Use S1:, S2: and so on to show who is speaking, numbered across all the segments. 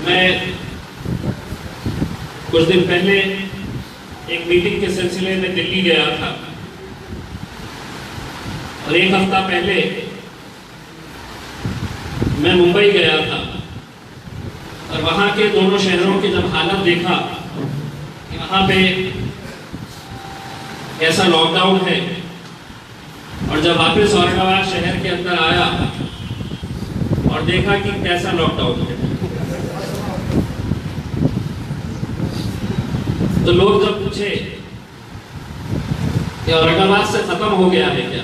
S1: मैं कुछ दिन पहले एक मीटिंग के सिलसिले में दिल्ली गया था और एक हफ्ता पहले मैं मुंबई गया था और वहां के दोनों शहरों के जब हालत देखा कि वहां पे कैसा लॉकडाउन है और जब वापस औरंगाबाद शहर के अंदर आया और देखा कि कैसा लॉकडाउन है, तो लोग जब पूछे कि औरंगाबाद से खत्म हो गया है क्या,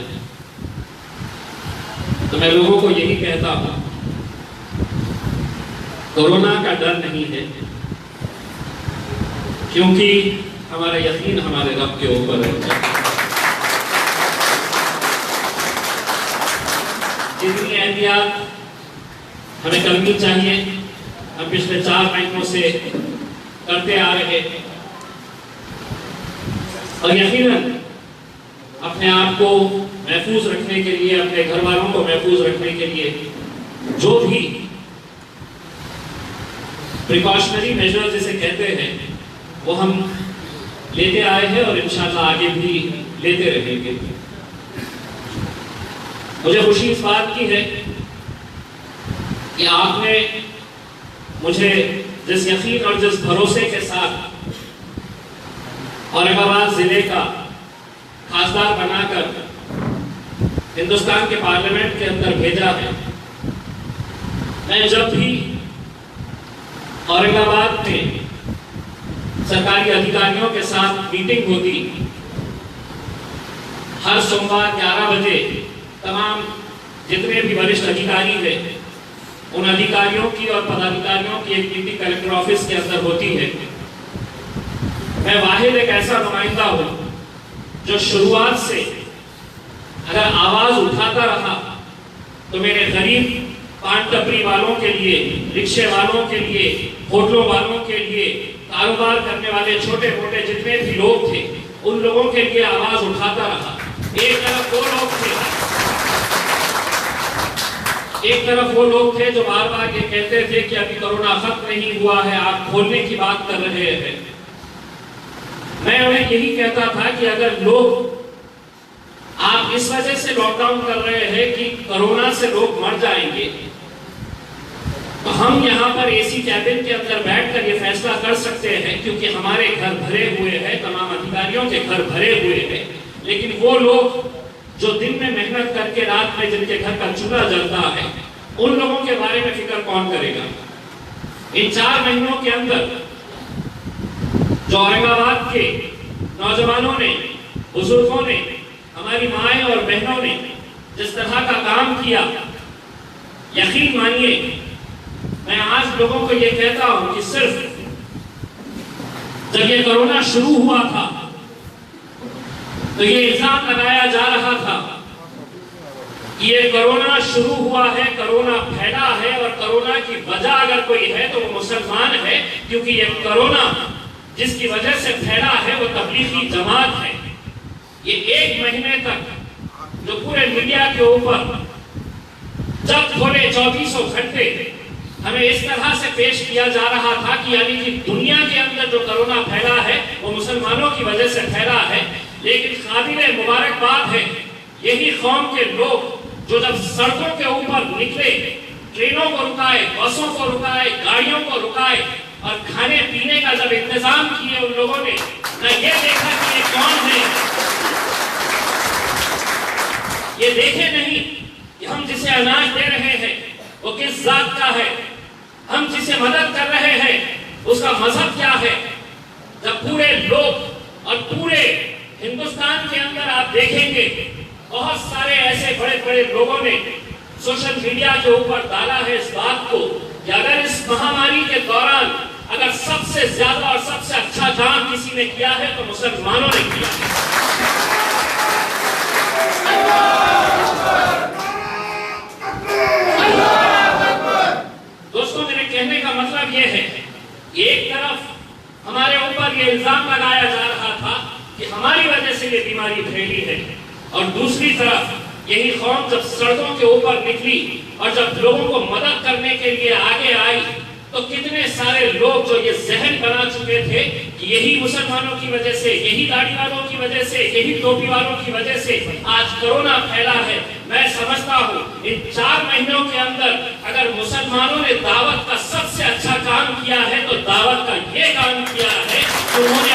S1: तो मैं लोगों को यही कहता हूं, कोरोना का डर नहीं है, क्योंकि हमारा यकीन हमारे रब के ऊपर है। जितनी एहतियात हमें करनी चाहिए हम पिछले 4 महीनों से करते आ रहे हैं और यकीनन अपने आप को महफूज रखने के लिए, अपने घर वालों को महफूज रखने के लिए जो भी प्रिकॉशनरी मेजर्स जिसे कहते हैं वो हम लेते आए हैं और इंशाल्लाह आगे भी लेते रहेंगे। मुझे खुशी इस बात की है कि आपने मुझे जिस यकीन और जिस भरोसे के साथ औरंगाबाद जिले का खासदार बनाकर हिंदुस्तान के पार्लियामेंट के अंदर भेजा है। मैं जब भी औरंगाबाद में सरकारी अधिकारियों के साथ मीटिंग होती, हर सोमवार 11 बजे तमाम जितने भी वरिष्ठ अधिकारी हैं उन अधिकारियों की और पदाधिकारियों की एक मीटिंग कलेक्टर ऑफिस के अंदर होती है। मैं वाहिद एक ऐसा नुमाइंदा हूं जो शुरुआत से अगर आवाज उठाता रहा तो मेरे गरीब पान टपरी वालों के लिए, रिक्शे वालों के लिए, होटलों वालों के लिए, कारोबार करने वाले छोटे मोटे जितने भी लोग थे उन लोगों के लिए आवाज उठाता रहा। एक तरफ वो लोग थे जो बार बार ये कहते थे कि अभी कोरोना खत्म नहीं हुआ है, आप खोलने की बात कर रहे हैं। मैं उन्हें यही कहता था कि अगर लोग आप इस वजह से लॉकडाउन कर रहे हैं कि कोरोना से लोग मर जाएंगे, तो हम यहाँ पर एसी कैबिन के अंदर बैठकर ये फैसला कर सकते हैं, क्योंकि हमारे घर भरे हुए हैं, तमाम अधिकारियों के घर भरे हुए हैं, लेकिन वो लोग जो दिन में मेहनत करके रात में जिनके घर का चूल्हा जलता है उन लोगों के बारे में फिक्र कौन करेगा। इन 4 महीनों के अंदर जो औरंगाबाद के नौजवानों ने, बुजुर्गों ने, हमारी माएं और बहनों ने जिस तरह का काम किया, यकीन मानिए मैं आज लोगों को यह कहता हूं कि सिर्फ जब ये कोरोना शुरू हुआ था तो ये इल्जाम लगाया जा रहा था कि ये कोरोना शुरू हुआ है, कोरोना फैला है और कोरोना की वजह अगर कोई है तो वो मुसलमान है, क्योंकि ये कोरोना जिसकी वजह से फैला है वो तबलीगी जमात है। ये 1 महीने तक जो पूरे मीडिया के ऊपर जब खोले 2400 घंटे हमें इस तरह से पेश किया जा रहा था कि यानी कि दुनिया के अंदर जो कोरोना फैला है वो मुसलमानों की वजह से फैला है। लेकिन काबिले मुबारकबाद है यही कौम के लोग जो जब सड़कों के ऊपर निकले, ट्रेनों को रुकाए, बसों को रुकाए, गाड़ियों को रुकाए और खाने पीने का जब इंतजाम किए उन लोगों ने न ये देखा कि ये कौन है, ये देखे नहीं कि हम जिसे अनाज दे रहे हैं वो किस जात का है, हम जिसे मदद कर रहे हैं उसका मजहब क्या है। जब पूरे लोग और पूरे हिंदुस्तान के अंदर आप देखेंगे बहुत सारे ऐसे बड़े बड़े लोगों ने सोशल मीडिया के ऊपर डाला है इस बात को कि अगर इस महामारी के दौरान अगर सबसे ज्यादा और सबसे अच्छा काम किसी ने किया है तो मुसलमानों ने किया है। दोस्तों मेरे कहने का मतलब यह है कि एक तरफ हमारे ऊपर यह इल्जाम लगाया जा रहा था कि हमारी वजह से ये बीमारी फैली है और दूसरी तरफ यही कौम जब सड़कों के ऊपर निकली और जब लोगों को मदद करने के लिए आगे आई तो कितने सारे लोग जो ये जहन बना चुके थे कि यही मुसलमानों की वजह से, यही दाढ़ी वालों की वजह से, यही टोपी वालों की वजह से आज कोरोना फैला है। मैं समझता हूँ इन 4 महीनों के अंदर अगर मुसलमानों ने दावत का सबसे अच्छा काम किया है तो दावत का ये काम किया है कि उन्होंने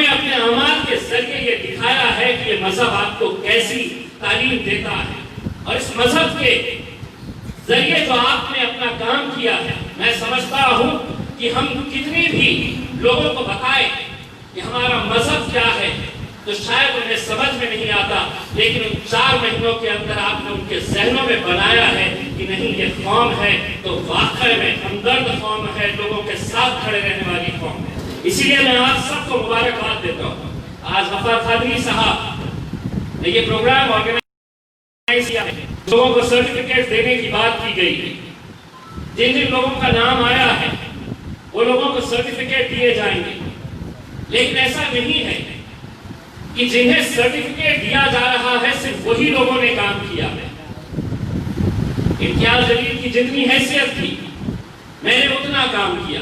S1: अपने अमाल के जरिए ये दिखाया है कि ये मजहब आपको कैसी तालीम देता है। और इस मजहब के जरिए जो आपने अपना काम किया है, मैं समझता हूं कि हम कितनी भी लोगों को बताएं कि हमारा मजहब क्या है तो शायद उन्हें समझ में नहीं आता, लेकिन उन 4 महीनों के अंदर आपने उनके जहनों में बनाया है कि नहीं, ये कौम है तो वाकई में हमदर्द कौम है, लोगों के साथ खड़े रहने वाली कौम है। इसीलिए मैं आप सबको मुबारकबाद देता हूँ। आज गफ्फार कादरी साहब ने ये प्रोग्राम ऑर्गेनाइज किया है, लोगों को सर्टिफिकेट देने की बात की गई है। जिन जिन लोगों का नाम आया है वो लोगों को सर्टिफिकेट दिए जाएंगे, लेकिन ऐसा नहीं है कि जिन्हें सर्टिफिकेट दिया जा रहा है सिर्फ वही लोगों ने काम किया है। इम्तियाज जलील की जितनी हैसियत थी मैंने उतना काम किया,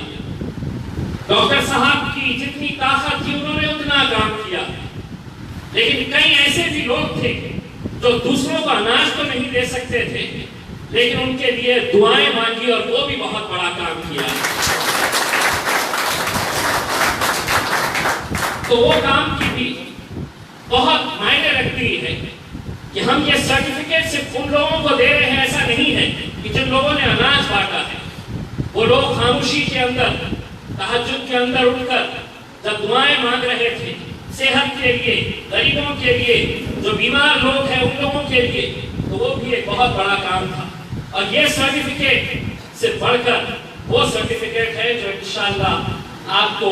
S1: डॉक्टर साहब की जितनी ताकत थी उन्होंने उतना काम किया, लेकिन कई ऐसे भी लोग थे जो दूसरों को अनाज तो नहीं दे सकते थे, लेकिन उनके लिए दुआएं मांगी और वो भी बहुत बड़ा काम किया। तो वो काम की भी बहुत मायने रखती है कि हम ये सर्टिफिकेट सिर्फ उन लोगों को दे रहे हैं, ऐसा नहीं है कि जिन लोगों ने अनाज बांटा है वो लोग खामोशी के अंदर तहज्जुद के अंदर उठकर जब दुआएं मांग रहे थे सेहत के लिए, गरीबों के लिए, जो बीमार लोग हैं उन लोगों के लिए, तो वो भी एक बहुत बड़ा काम था। और ये सर्टिफिकेट से बढ़कर वो सर्टिफिकेट है जो इंशाअल्लाह आपको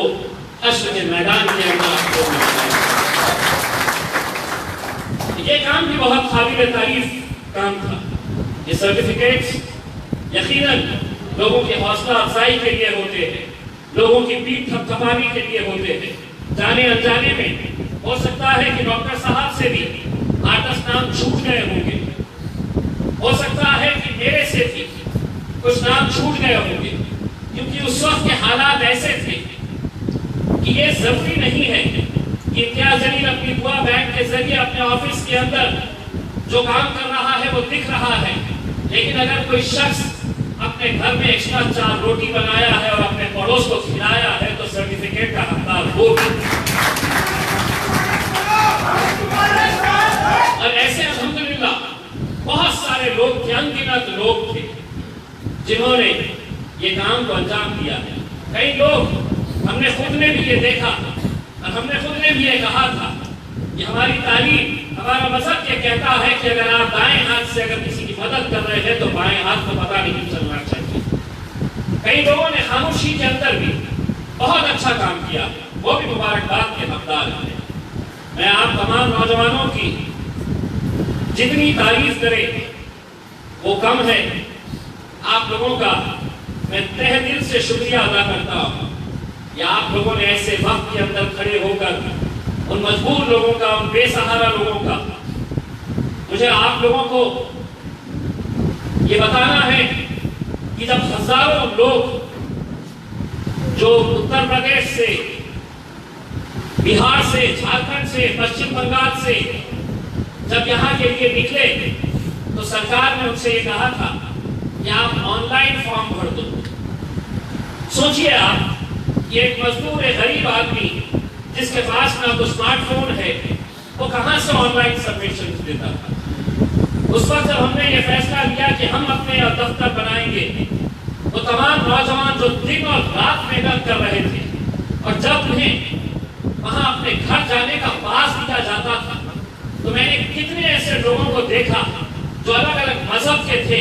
S1: हश्र के मैदान के अंदर आपको मिलेगा। ये काम भी बहुत काबिल तारीफ काम था। ये सर्टिफिकेट्स यकीनन लोगों की हौसला अफजाई के लिए होते हैं, लोगों की पीठ थपथपाने के लिए होते हैं। जाने अनजाने में हो सकता है कि डॉक्टर साहब से भी 8-10 नाम छूट गए होंगे, हो सकता है कि मेरे से भी कुछ नाम छूट गए होंगे, क्योंकि उस वक्त के हालात ऐसे थे कि ये जरूरी नहीं है कि इम्तियाज जलील अपनी दुआ बैंक के जरिए अपने ऑफिस के अंदर जो काम कर रहा है वो दिख रहा है, लेकिन अगर कोई शख्स अपने घर में एक्स्ट्रा 4 रोटी बनाया है और अपने पड़ोस को खिलाया है तो सर्टिफिकेट का हकदार वो भी। और ऐसे अल्हम्दुलिल्लाह बहुत सारे लोग थे, अनगिनत लोग थे जिन्होंने ये काम को अंजाम दिया है। कई लोग हमने खुद ने भी ये देखा और हमने खुद ने भी ये कहा था कि हमारी तालीम, हमारा मजहब ये कहता है कि अगर आप दाएं हाथ से अगर किसी की मदद कर रहे हैं तो बाएं हाथ को पता नहीं चलना चाहिए। कई लोगों ने खामोशी के अंदर भी बहुत अच्छा काम किया, वो भी मुबारकबाद के हकदार हैं। मैं आप तमाम नौजवानों की जितनी तारीफ करे वो कम है। आप लोगों का मैं तहे दिल से शुक्रिया अदा करता हूँ कि आप लोगों ने ऐसे वक्त के अंदर खड़े होकर उन मजबूर लोगों का, उन बेसहारा लोगों का, मुझे आप लोगों को ये बताना है कि जब हजारों लोग जो उत्तर प्रदेश से, बिहार से, झारखंड से, पश्चिम बंगाल से जब यहाँ के लिए निकले तो सरकार ने उनसे ये कहा था कि आप ऑनलाइन फॉर्म भर दो। सोचिए आप, ये एक मजदूर, एक गरीब आदमी जिसके पास ना तो स्मार्टफोन है, वो कहां से ऑनलाइन सबमिशन देता था। उस वक्त जब हमने ये फैसला लिया कि हम अपने दफ्तर बनाएंगे तो तमाम नौजवान जो दिन और रात मेहनत कर रहे थे और जब उन्हें वहां अपने घर जाने का पास दिया जाता था तो मैंने कितने ऐसे लोगों को देखा जो अलग अलग मजहब के थे,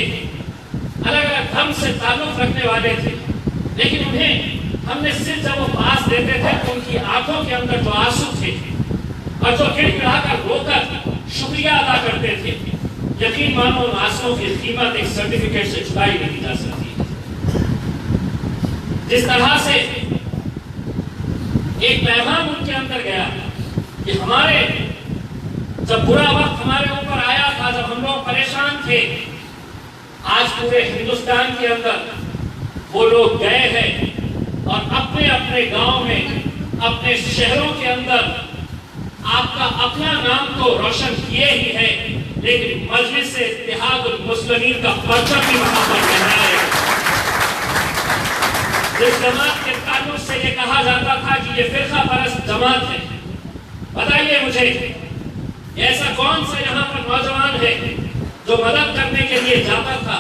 S1: अलग अलग धर्म से ताल्लुक रखने वाले थे, लेकिन उन्हें हमने सिर्फ जब वो पास देते थे तो उनकी आंखों के अंदर जो आंसू थे और जो गिड़गिड़ाकर रोकर शुक्रिया अदा करते थे, यकीन मानो उन आंसुओं की कीमत एक सर्टिफिकेट से चुकाई नहीं जा सकती। जिस तरह से एक पैगाम उनके अंदर गया कि हमारे जब बुरा वक्त हमारे ऊपर आया था, जब हम लोग परेशान थे, आज पूरे हिंदुस्तान के अंदर वो लोग गए हैं और अपने अपने गांव में, अपने शहरों के अंदर आपका अपना नाम तो रोशन किए ही है, लेकिन मजलिस से इत्तेहादुल मुस्लिमीन का परचम भी वहां पर लहराए। जिस जमात के ताल्लुक से ये कहा जाता था कि ये फिरका परस्त जमात है, बताइए मुझे ऐसा कौन सा यहाँ पर नौजवान है जो मदद करने के लिए जाता था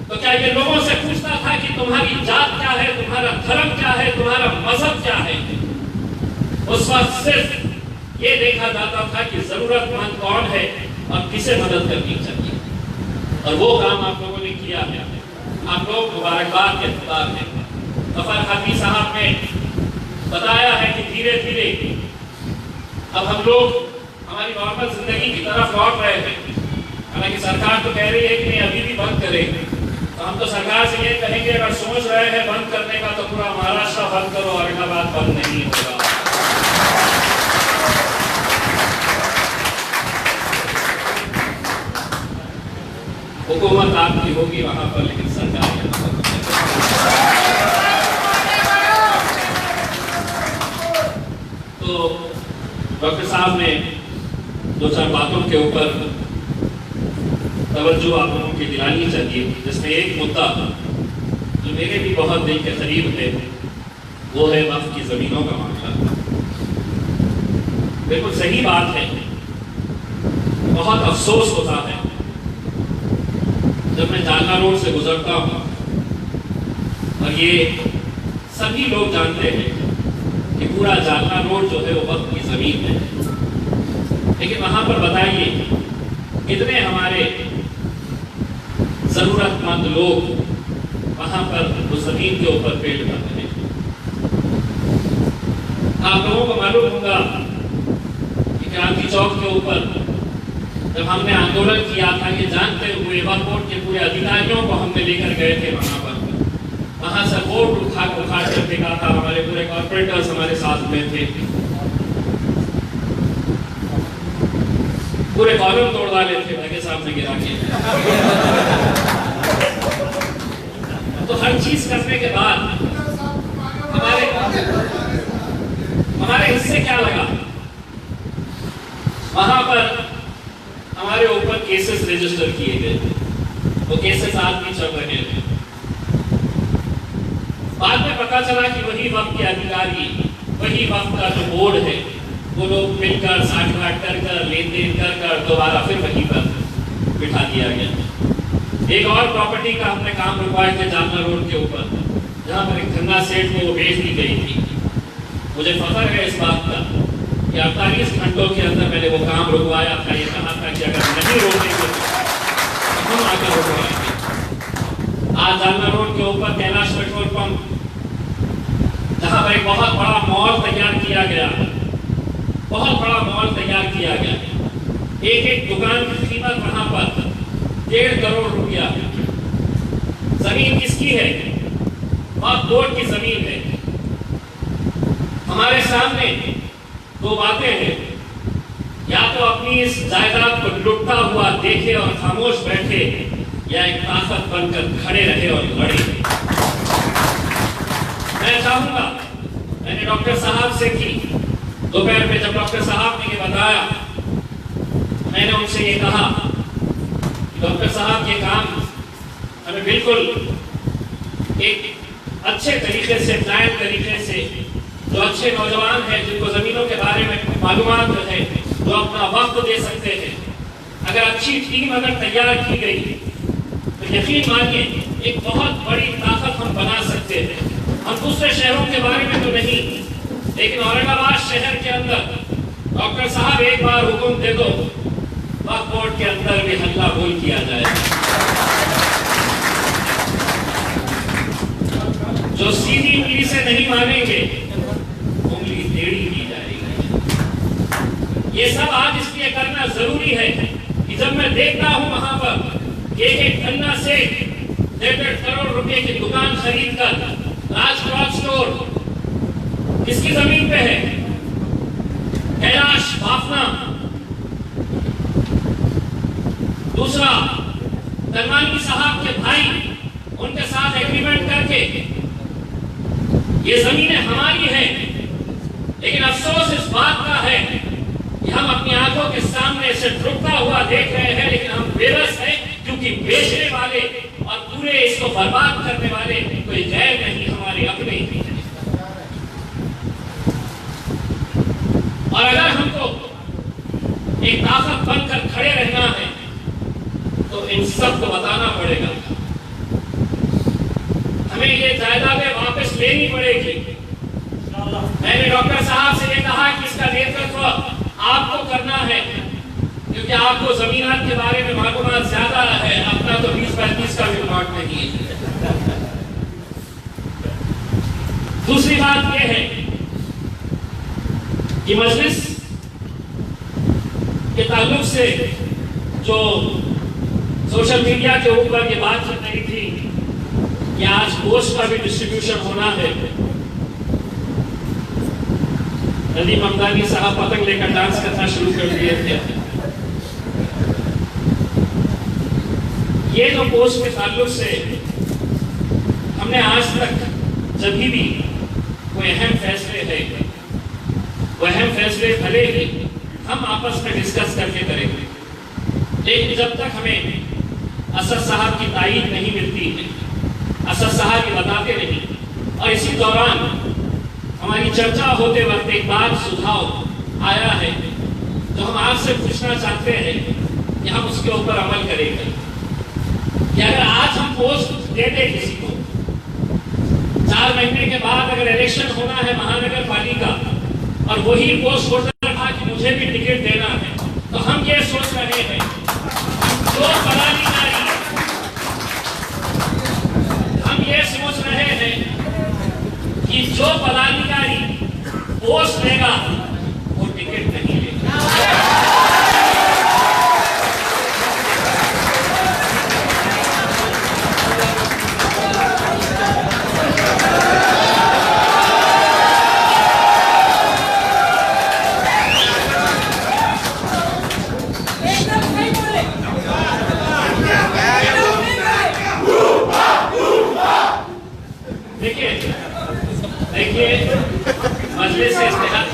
S1: तो क्या ये लोगों से पूछता था कि तुम्हारी जात क्या है, तुम्हारा धर्म क्या है, तुम्हारा मजहब क्या है? उस वक्त सिर्फ ये देखा जाता था कि जरूरतमंद कौन है और किसे मदद करनी चाहिए, और वो काम आप लोगों ने किया है। आप लोग मुबारकबाद के हकदार हैं। गफर हाफिज साहब ने बताया है कि धीरे धीरे अब हम लोग हमारी नॉर्मल जिंदगी की तरफ लौट रहे हैं। हालांकि सरकार तो कह रही है कि नहीं अभी भी बंद करेंगे, तो हम तो सरकार से ये कहेंगे अगर सोच रहे हैं बंद करने का तो पूरा महाराष्ट्र बंद करो, औरंगाबाद बंद नहीं होगा। हुकूमत आपकी होगी वहां पर, लेकिन सरकार यहाँ पर। तो डॉक्टर साहब ने दो चार बातों के ऊपर तवज्जो आप लोगों की दिलानी चाहिए, जिसमें एक मुद्दा जो मेरे भी बहुत दिल के करीब है वो है वक्फ की जमीनों का मामला। बिल्कुल सही बात है। बहुत अफसोस होता है जब मैं जालना रोड से गुजरता हूँ और ये सभी लोग जानते हैं कि पूरा जालना रोड जो है वो वक्फ की जमीन है, लेकिन वहां पर बताइए कितने हमारे जरूरतमंद लोग वहां पर उस जमीन के ऊपर पेड़ कर रहे हैं। आप लोगों को मालूम होगा कि क्रांति चौक के ऊपर जब हमने आंदोलन किया था, ये जानते हुए वक्फ बोर्ड के पूरे अधिकारियों को हमने लेकर गए थे वहां से बोर्ड उठा कर फेंका था। हमारे पूरे कॉर्पोरेटर्स हमारे साथ में थे, पूरे कॉलम तोड़ डाले थे भाई साहब ने गिरा के। तो हर चीज करने के बाद हमारे हिस्से क्या लगा? वहां पर हमारे ऊपर केसेस रजिस्टर किए गए, वो केसेस आज भी चल रहे हैं। बाद में पता चला कि वही वक्त के अधिकारी, वही वक्त का जो बोर्ड है, वो लोग मिलकर साठ-गांठ कर लेन देन कर दोबारा फिर वहीं पर बिठा दिया गया। एक और प्रॉपर्टी का हमने काम रुकवाए थे जालना रोड के ऊपर, जहाँ पर एक गंगा सेठ को वो बेच दी गई थी। मुझे फख्र है इस बात का कि 48 घंटों के अंदर मैंने वो काम रुकवाया था। ये कहा था कि अगर नहीं रोकेंगे तो हम आकर रुकवाएंगे। आज जालना रोड के ऊपर कैलाश पेट्रोल पंप, जहाँ पर एक बहुत बड़ा मॉल तैयार किया गया, बहुत बड़ा मॉल तैयार किया गया। एक एक दुकान की कीमत वहां पर 1.5 करोड़ रुपया। जमीन किसकी है? वक्फ बोर्ड की जमीन है। हमारे सामने दो बातें हैं, या तो अपनी इस जायदाद को लुटता हुआ देखे और खामोश बैठे, या एक ताकत बनकर खड़े रहे और लड़े। मैं चाहूंगा, मैंने डॉक्टर साहब से की दोपहर में, जब डॉक्टर साहब ने ये बताया, मैंने उनसे ये कहा डॉक्टर साहब ये काम हमें बिल्कुल एक अच्छे तरीके से, प्लान तरीके से, जो अच्छे नौजवान हैं जिनको जमीनों के बारे में मालूमात है, जो अपना वक्त दे सकते हैं, अगर अच्छी टीम अगर तैयार की गई तो यकीन मानिए एक बहुत बड़ी ताकत हम बना सकते हैं। हम दूसरे शहरों के बारे में तो नहीं, लेकिन औरंगाबाद शहर के अंदर डॉक्टर साहब एक बार हुक्म दे दो, वक्फ बोर्ड के अंदर भी हल्ला बोल किया जाएगा। जो सीधी उंगली से नहीं मानेंगे, उंगली टेढ़ी की जाएगी। ये सब आज इसलिए करना जरूरी है कि जब मैं देखता हूं वहां पर एक गन्ना से 1.5 करोड़ रुपए की दुकान खरीद कर राज क्रॉप स्टोर किसकी जमीन पे है? कैलाश बाफना। दूसरा तनवानी साहब के भाई उनके साथ एग्रीमेंट करके ये जमीनें हमारी हैं, लेकिन अफसोस इस बात का है कि हम अपनी आंखों के सामने इसे डूबता हुआ देख रहे हैं, लेकिन हम बेबस हैं क्योंकि बेचने वाले और पूरे इसको बर्बाद करने वाले कोई गैर नहीं, हमारे अपने ही हैं। और अगर हमको एक ताकत बनकर खड़े रहना है तो इन सबको बताना पड़ेगा, हमें ये जायदादें वापस लेनी पड़ेगी। मैंने डॉक्टर साहब से ये कहा कि इसका नेतृत्व आपको करना है क्योंकि आपको जमीनात के बारे में मालूमात ज्यादा है, अपना तो 20-35 का भी प्लॉट नहीं है। दूसरी बात यह है कि मजलिस के ताल्लुक से जो सोशल मीडिया के ऊपर ये बात चल रही थी कि आज पोस्ट का भी डिस्ट्रीब्यूशन होना है, नदीम हमदानी साहब पतंग लेकर डांस करना शुरू कर दिए थे। ये जो पोस्ट के ताल्लुक से हमने आज तक जब भी कोई अहम फैसले है, वो अहम फैसले भले ही हम आपस में डिस्कस करके करेंगे, लेकिन जब तक हमें असद साहब की तायीद नहीं मिलती है, असद साहब ये बताते नहीं, और इसी दौरान हमारी चर्चा होते वक्त एक बात सुझाव आया है जो हम आपसे पूछना चाहते हैं कि हम उसके ऊपर अमल करेंगे कि अगर आज हम पोस्ट देते किसी को, 4 महीने के बाद अगर इलेक्शन होना है महानगर पालिका और वही पोस्ट होल्डर था कि मुझे भी टिकट देना है, तो हम ये सोच रहे हैं जो पदाधिकारी, हम ये सोच रहे हैं कि जो पदाधिकारी पोस्ट लेगा वो टिकट नहीं लेगा। देखिए मजलिस से इस्तेहार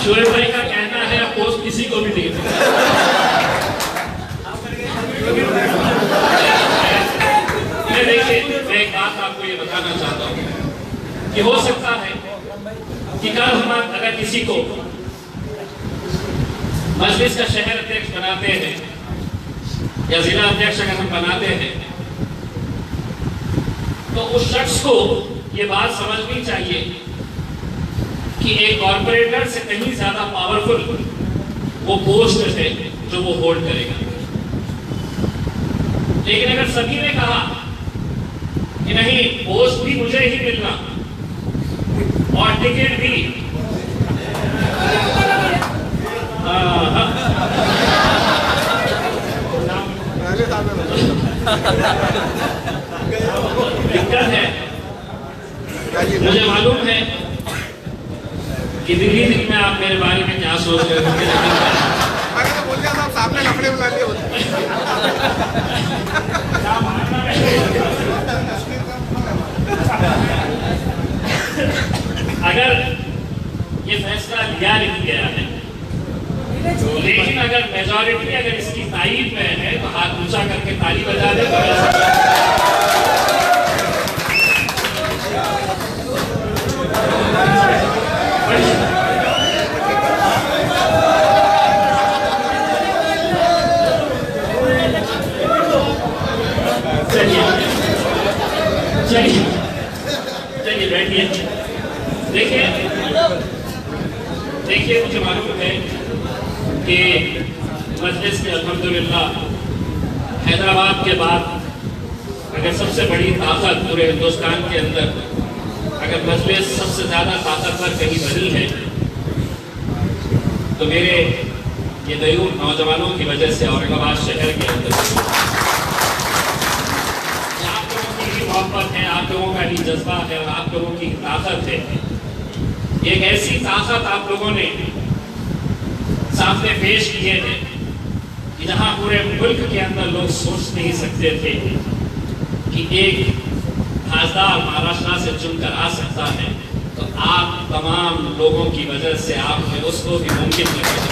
S1: शोएब भाई का कहना है अब पोस्ट किसी को भी दे देखिए, मैं एक बात आपको ये बताना चाहता हूँ कि हो सकता है कि कल हम अगर किसी को मजलिस का शहर अध्यक्ष बनाते हैं या जिला अध्यक्ष अगर हम बनाते हैं तो उस शख्स को ये बात समझनी चाहिए कि एक कॉर्पोरेटर से कहीं ज्यादा पावरफुल वो पोस्ट है जो वो होल्ड करेगा। लेकिन अगर सभी ने कहा कि नहीं पोस्ट भी मुझे ही मिलना और टिकट भी दिक्कत है, मुझे मालूम है कि दिल्ली में आप मेरे बारे में क्या सोच रहे थे।
S2: तो बोल दिया सामने लफड़े बुला लिए होते।
S1: अगर ये फैसला लिया नहीं गया है लेकिन अगर मेजॉरिटी अगर इसकी तारीफ में है तो हाथ ऊंचा करके ताली बजा दे चलिए बैठिए। देखिए मुझे मालूम है कि मजलिस में अल्हम्दुलिल्लाह हैदराबाद के बाद अगर सबसे बड़ी ताकत पूरे हिंदुस्तान के अंदर अगर मजलिस सबसे ज्यादा ताकतवर कहीं बनी है तो मेरे ये दयूर नौजवानों की वजह से औरंगाबाद शहर के अंदर आप लोगों की ही मोहब्बत है, आप लोगों का ही जज्बा है और आप लोगों की ताकत है। एक ऐसी ताकत आप लोगों ने सामने पेश किए हैं कि जहां पूरे मुल्क के अंदर लोग सोच नहीं सकते थे कि एक खासदार महाराष्ट्र से चुनकर आ सकता है, तो आप तमाम लोगों की वजह से आपने उसको भी मुमकिन कर दिया।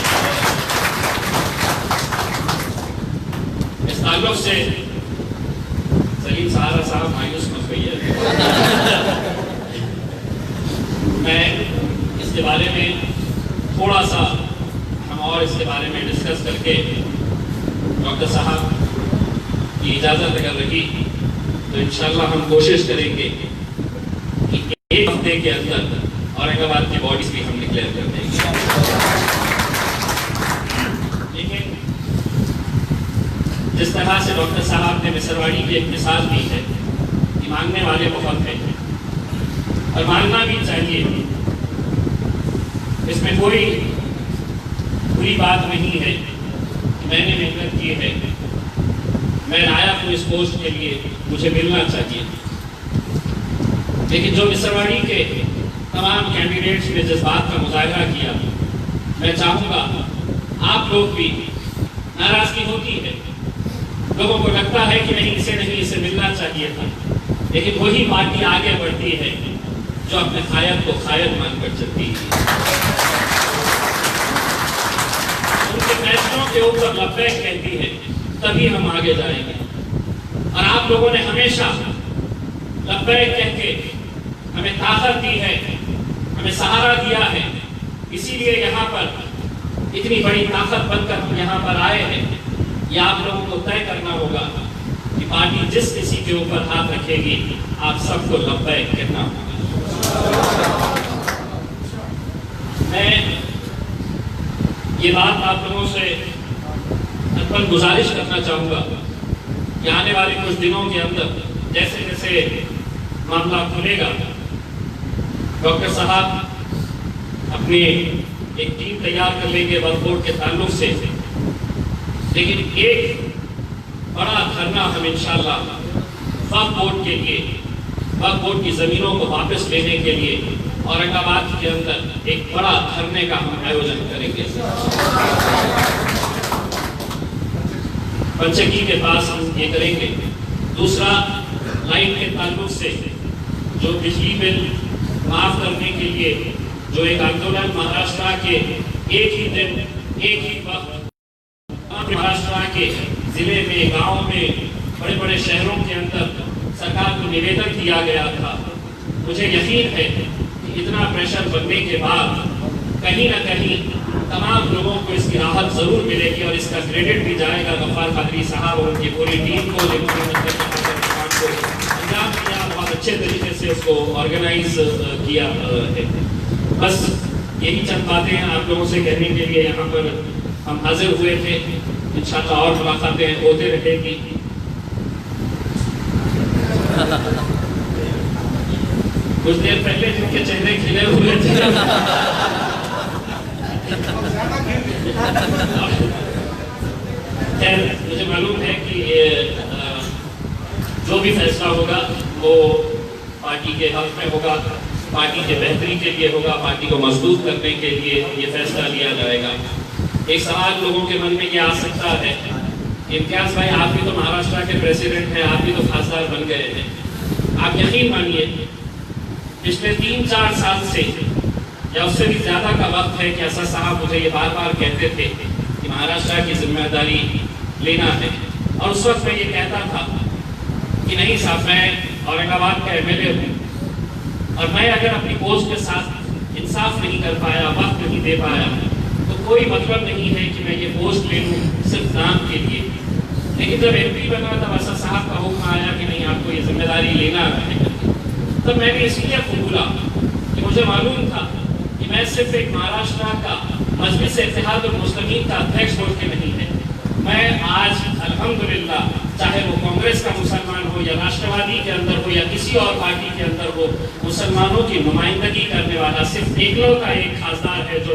S1: इस ताल्लुक से सलीम सहारा साहब मायूस मत होइए। मैं इसके बारे में थोड़ा सा हम और इसके बारे में डिस्कस करके डॉक्टर साहब की इजाज़त अगर रही तो इंशाल्लाह हम कोशिश करेंगे कि एक हफ्ते के अंदर औरंगाबाद की बॉडीज भी हम डिक्लेयर कर देंगे। लेकिन जिस तरह से डॉक्टर साहब ने मिसरवाड़ी की एक मिसाल दी है कि मांगने वाले बहुत हैं और मांगना भी चाहिए, इसमें कोई बुरी बात नहीं है कि मैंने मेहनत की है, मैं आया हूँ इस पोस्ट के लिए, मुझे मिलना चाहिए। लेकिन जो मिसरवाड़ी के तमाम कैंडिडेट्स ने जिस बात का मुजाहरा किया, मैं चाहूँगा आप लोग भी, नाराजगी होती है, लोगों को लगता है कि नहीं इसे मिलना चाहिए था, लेकिन वही पार्टी आगे बढ़ती है जो अपने खायद को खायद मानकर चलती है। उनके फैसलों के ऊपर लब्बैक कहती है, तभी हम आगे जाएंगे। और आप लोगों ने हमेशा लब्बैक कह के हमें ताकत दी है, हमें सहारा दिया है, इसीलिए यहाँ पर इतनी बड़ी ताकत बनकर हम यहाँ पर आए हैं। ये आप लोगों को तय करना होगा कि पार्टी जिस किसी के ऊपर हाथ रखेगी, आप सबको लब्बैक कहना होगा। मैं ये बात आप लोगों से अपन गुजारिश करना चाहूँगा कि आने वाले कुछ दिनों के अंदर जैसे जैसे मामला खुलेगा, डॉक्टर साहब अपनी एक टीम तैयार कर लेंगे वक्फ बोर्ड के ताल्लुक से। लेकिन एक बड़ा धरना हम इंशाअल्लाह वक्फ बोर्ड के लिए, वक्फ बोर्ड की ज़मीनों को वापस लेने के लिए औरंगाबाद के अंदर एक बड़ा धरने का हम आयोजन करेंगे। पंचकी के पास हम ये करेंगे। दूसरा, लाइट के ताल्लुक से जो बिजली बिल माफ करने के लिए जो एक आंदोलन महाराष्ट्र के एक ही दिन एक ही वक्त महाराष्ट्र के जिले में, गांव में, बड़े बड़े शहरों के अंदर सरकार को निवेदन दिया गया था, मुझे यकीन है कि इतना प्रेशर बनने के बाद कहीं ना कहीं तमाम लोगों को इसकी राहत जरूर मिलेगी और इसका क्रेडिट भी जाएगा गफ्फार कादरी साहब और उनकी पूरी टीम को, अंजाम दिया, बहुत अच्छे तरीके से उसको ऑर्गेनाइज किया है। बस यही चंद बातें आप लोगों से कहने के लिए यहाँ पर हम हाजिर हुए थे। इंशाअल्लाह और मुलाकातें होते रहेगी। कुछ देर पहले जिनके चेहरे खिले हुए थे खैर, मुझे मालूम है कि जो भी फैसला होगा वो पार्टी के हक में होगा, पार्टी के बेहतरी के लिए होगा, पार्टी को मजबूत करने के लिए ये फैसला लिया जाएगा। एक सवाल लोगों के मन में ये आ सकता है, इम्तियाज भाई आप भी तो महाराष्ट्र के प्रेसिडेंट हैं, आप भी तो खासदार बन गए हैं, आप यकीन मानिए पिछले 3-4 साल से या उससे भी ज़्यादा का वक्त है कि असद साहब मुझे ये बार बार कहते थे कि महाराष्ट्र की जिम्मेदारी लेना है। और उस वक्त मैं ये कहता था कि नहीं साहब, मैं औरंगाबाद का MLA हूँ और मैं अगर अपनी पोस्ट के साथ इंसाफ नहीं कर पाया, वक्त नहीं दे पाया, तो कोई मतलब नहीं है कि मैं ये पोस्ट ले लूँ सिर्फ नाम के लिए। लेकिन जब MP बना तब असद साहब का हुक्म आया कि नहीं आपको ये जिम्मेदारी लेना है, तब मैंने इसलिए कबूला कि मुझे मालूम था कि मैं सिर्फ एक महाराष्ट्र का मजलिस इत्तेहाद और मुस्लिमीन का अध्यक्ष बोल के नहीं है, मैं आज अल्हम्दुलिल्लाह चाहे वो कांग्रेस का मुसलमान हो या राष्ट्रवादी के अंदर हो या किसी और पार्टी के अंदर हो, मुसलमानों की नुमाइंदगी करने वाला सिर्फ एकलौता एक खासदार है जो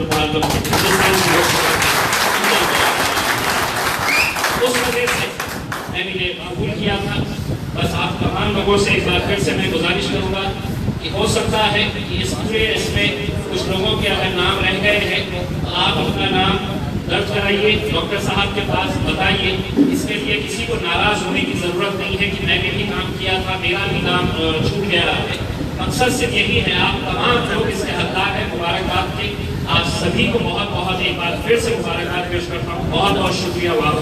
S1: उस वजह से मैंने ये कबूल किया था। बस आप तमाम लोगों से एक बार फिर से मैं गुजारिश करूंगा कि हो सकता है कि इस पूरे इसमें कुछ लोगों के अगर नाम रह गए हैं तो आप अपना नाम दर्ज कराइए, डॉक्टर साहब के पास बताइए। इसके लिए किसी को नाराज होने की जरूरत नहीं है कि मैंने भी काम किया था, मेरा भी नाम छूट गया है। मकसद सिर्फ यही है, आप तमाम लोग इसके हकदार हैं मुबारकबाद के। आप सभी को बहुत बहुत एक बार फिर से मुबारकबाद पेश करता हूँ। बहुत बहुत शुक्रिया। वाह।